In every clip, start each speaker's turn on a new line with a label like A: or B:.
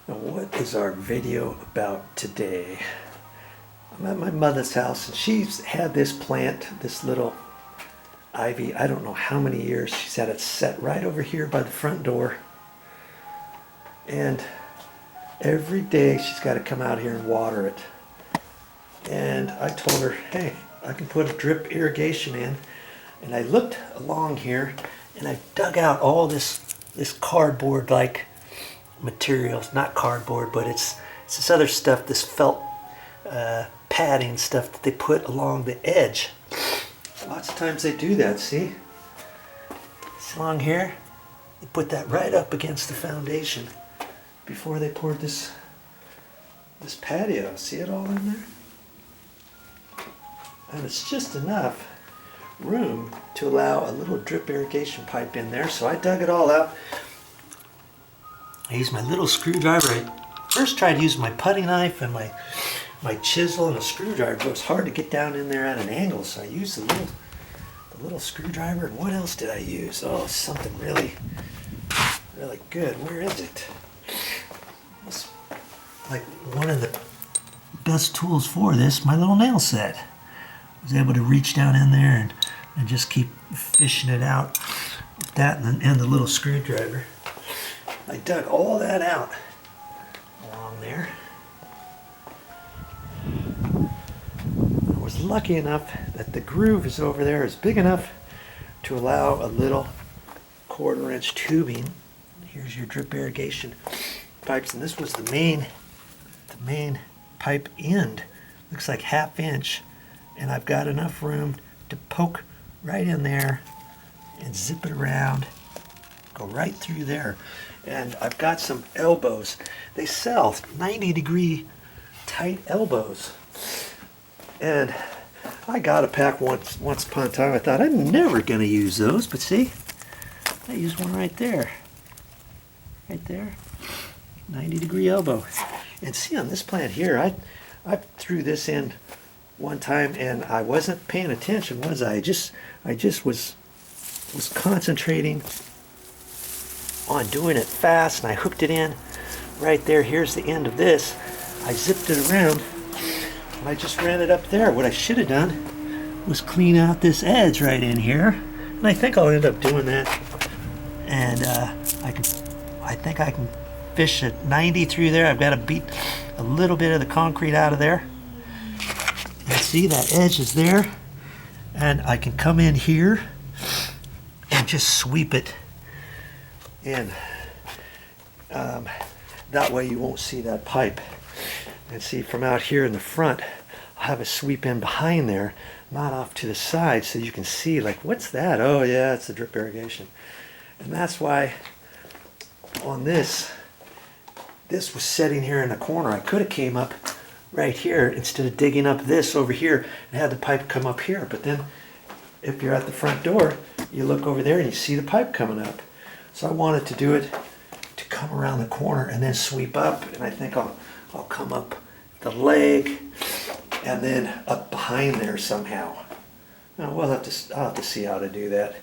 A: Now, what is our video about today? I'm at my mother's house and she's had this plant, this little ivy, I don't know how many years. She's had it set right over here by the front door. And every day she's got to come out here and water it. And I told her, hey, I can put a drip irrigation in. And I looked along here and I dug out all this cardboard-like materials, not cardboard, but it's this other stuff, this felt padding stuff that they put along the edge. Lots of times they do that, see? It's along here. They put that right up against the foundation before they poured this patio. See it all in there? And it's just enough room to allow a little drip irrigation pipe in there. So I dug it all out. I used my little screwdriver. I first tried using my putty knife and my chisel and a screwdriver, but it was hard to get down in there at an angle, so I used the little screwdriver. And what else did I use? Oh, something really good. Where is it? It's like one of the best tools for this, my little nail set. I was able to reach down in there and just keep fishing it out with that and the little screwdriver. I dug all that out along there. I was lucky enough that the groove is over there is big enough to allow a little 1/4-inch tubing. Here's your drip irrigation pipes, and this was the main pipe end. Looks like 1/2 inch, and I've got enough room to poke right in there and zip it around, go right through there. And I've got some elbows. They sell 90-degree tight elbows. And I got a pack once upon a time. I thought I'm never going to use those, but see, I used one right there. Right there. 90-degree elbow. And see, on this plant here, I threw this in one time and I wasn't paying attention, was I? I just was concentrating on doing it fast, and I hooked it in right there. Here's the end of this. I zipped it around and I just ran it up there. What I should have done was clean out this edge right in here, and I think I'll end up doing that. And I think I can fish at 90 through there. I've got to beat a little bit of the concrete out of there. And see, that edge is there, and I can come in here and just sweep it in. That way you won't see that pipe. And see, from out here in the front, I'll have a sweep in behind there, not off to the side, so you can see, like, what's that? Oh yeah, it's the drip irrigation. And that's why on this was setting here in the corner. I could have came up right here instead of digging up this over here and had the pipe come up here. But then if you're at the front door, you look over there and you see the pipe coming up. So I wanted to do it to come around the corner and then sweep up, and I think I'll come up the leg and then up behind there somehow. Now I'll have to see how to do that.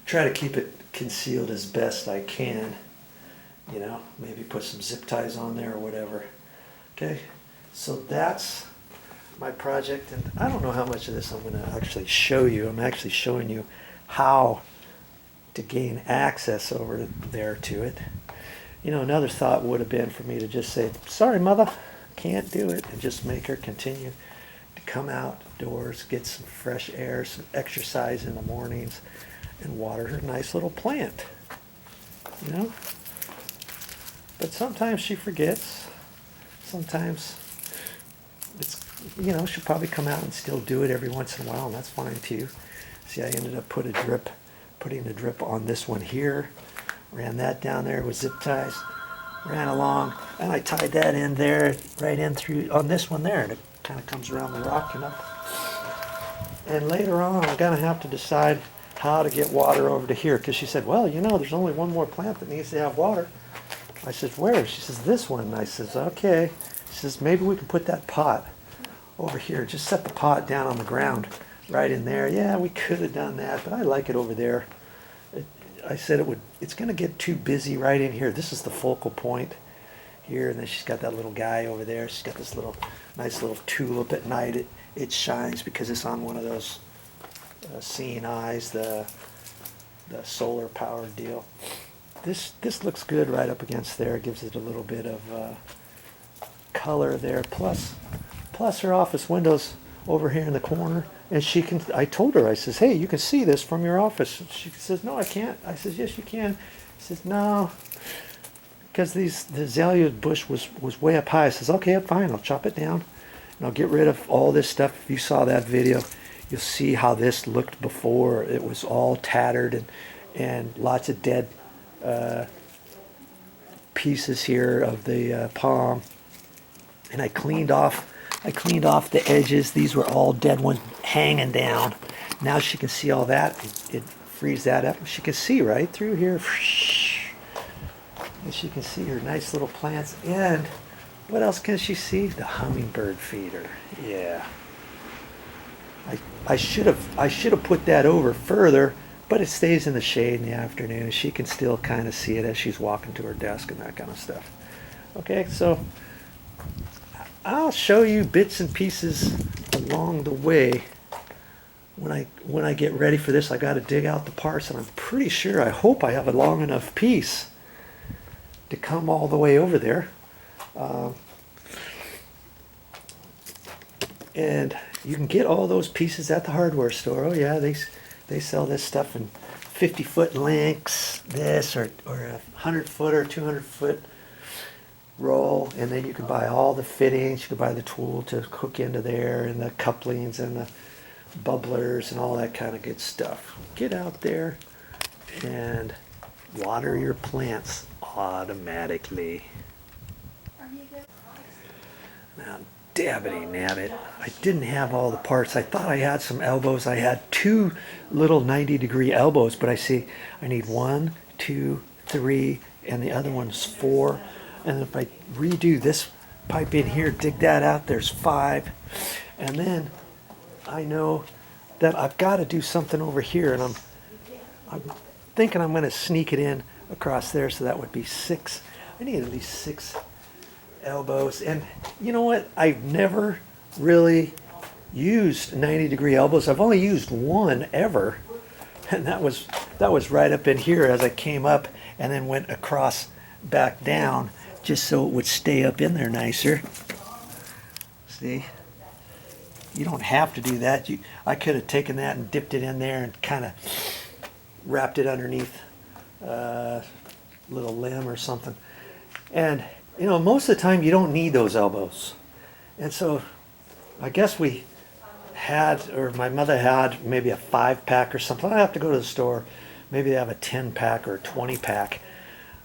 A: Try to keep it concealed as best I can. You know, maybe put some zip ties on there or whatever. Okay, so that's my project, and I don't know how much of this I'm going to actually show you. I'm actually showing you how to gain access over there to it. You know, another thought would have been for me to just say, sorry mother, can't do it, and just make her continue to come outdoors, get some fresh air, some exercise in the mornings, and water her nice little plant. You know? But sometimes she forgets. Sometimes it's, you know, she'll probably come out and still do it every once in a while, and that's fine too. See, I ended up putting the drip on this one here, ran that down there with zip ties, ran along, and I tied that in there, right in through on this one there, and it kind of comes around the rock, you know. And later on, I'm gonna have to decide how to get water over to here, because she said, well, you know, there's only one more plant that needs to have water. I said, where? She says, this one. And I says, okay. She says, maybe we can put that pot over here. Just set the pot down on the ground right in there. Yeah, we could have done that, but I like it over there. I said it's going to get too busy right in here. This is the focal point here, and then she's got that little guy over there. She's got this little nice little tulip. At night it shines because it's on one of those seeing eyes, the solar powered deal. This looks good right up against there. It gives it a little bit of color there. Plus her office window's over here in the corner, and she can. I told her, I says, hey, you can see this from your office. She says, no, I can't. I says, yes, you can. She says, no, because the azalea bush was way up high. I says, okay, fine, I'll chop it down and I'll get rid of all this stuff. If you saw that video, you'll see how this looked before. It was all tattered and lots of dead pieces here of the palm. And I cleaned off the edges. These were all dead ones hanging down. Now she can see all that. It frees that up. She can see right through here. And she can see her nice little plants. And what else can she see? The hummingbird feeder. Yeah. I should have put that over further, but it stays in the shade in the afternoon. She can still kind of see it as she's walking to her desk and that kind of stuff. Okay, so I'll show you bits and pieces along the way. When I get ready for this, I got to dig out the parts, and I'm pretty sure, I hope I have a long enough piece to come all the way over there. And you can get all those pieces at the hardware store. Oh yeah, they sell this stuff in 50-foot lengths, this, or a 100-foot or 200-foot roll, and then you can buy all the fittings. You can buy the tool to hook into there, and the couplings and the bubblers and all that kind of good stuff. Get out there and water your plants automatically. Now, dabbity nabbit, I didn't have all the parts. I thought I had some elbows. I had 2 little 90-degree elbows, but I see I need 1, 2, 3, and the other one's 4. And if I redo this pipe in here, dig that out, there's 5. And then I know that I've got to do something over here, and I'm thinking I'm going to sneak it in across there, so that would be 6. I need at least 6 elbows. And you know what? I've never really used 90-degree elbows. I've only used one ever, and that was right up in here as I came up and then went across back down, just so it would stay up in there nicer. See? You don't have to do that. I could have taken that and dipped it in there and kind of wrapped it underneath a little limb or something. And you know, most of the time you don't need those elbows. And so I guess we had, or my mother had, maybe a 5-pack or something. I have to go to the store. Maybe they have a 10-pack or a 20-pack,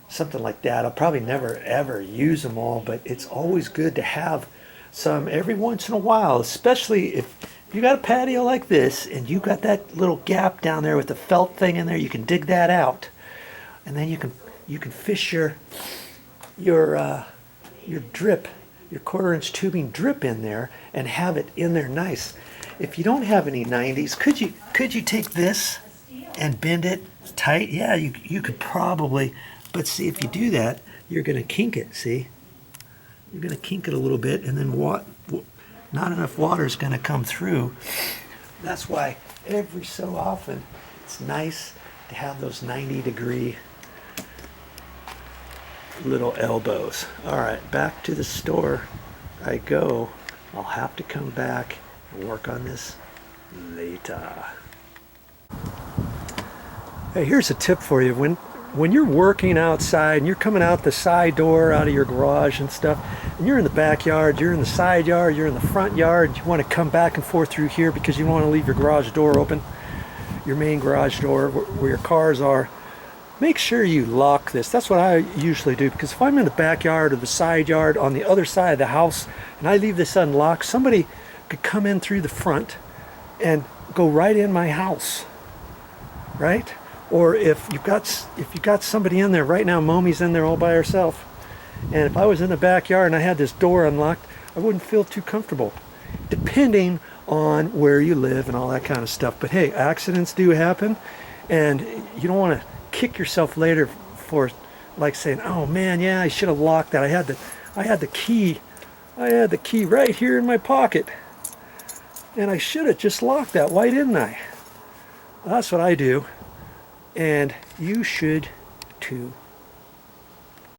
A: something like that. I'll probably never ever use them all, but it's always good to have some every once in a while, especially if you got a patio like this and you got that little gap down there with the felt thing in there. You can dig that out, and then you can fish your drip, your 1/4-inch tubing drip in there and have it in there nice. If you don't have any 90s, could you take this and bend it tight? Yeah, you could probably, but see, if you do that, you're going to kink it, see? You're going to kink it a little bit, and then not enough water is going to come through. That's why every so often it's nice to have those 90-degree little elbows. All right, back to the store I go. I'll have to come back and work on this later. Hey, here's a tip for you. When you're working outside and you're coming out the side door out of your garage and stuff, and you're in the backyard, you're in the side yard, you're in the front yard, you want to come back and forth through here because you don't want to leave your garage door open, your main garage door where your cars are, make sure you lock this. That's what I usually do, because if I'm in the backyard or the side yard on the other side of the house and I leave this unlocked, somebody could come in through the front and go right in my house, right? Or if you've got somebody in there right now, Mommy's in there all by herself, and if I was in the backyard and I had this door unlocked, I wouldn't feel too comfortable, depending on where you live and all that kind of stuff. But hey, accidents do happen, and you don't want to kick yourself later for like saying, oh man, yeah, I should have locked that. I had the key right here in my pocket, and I should have just locked that. Why didn't I? Well, that's what I do, and you should too.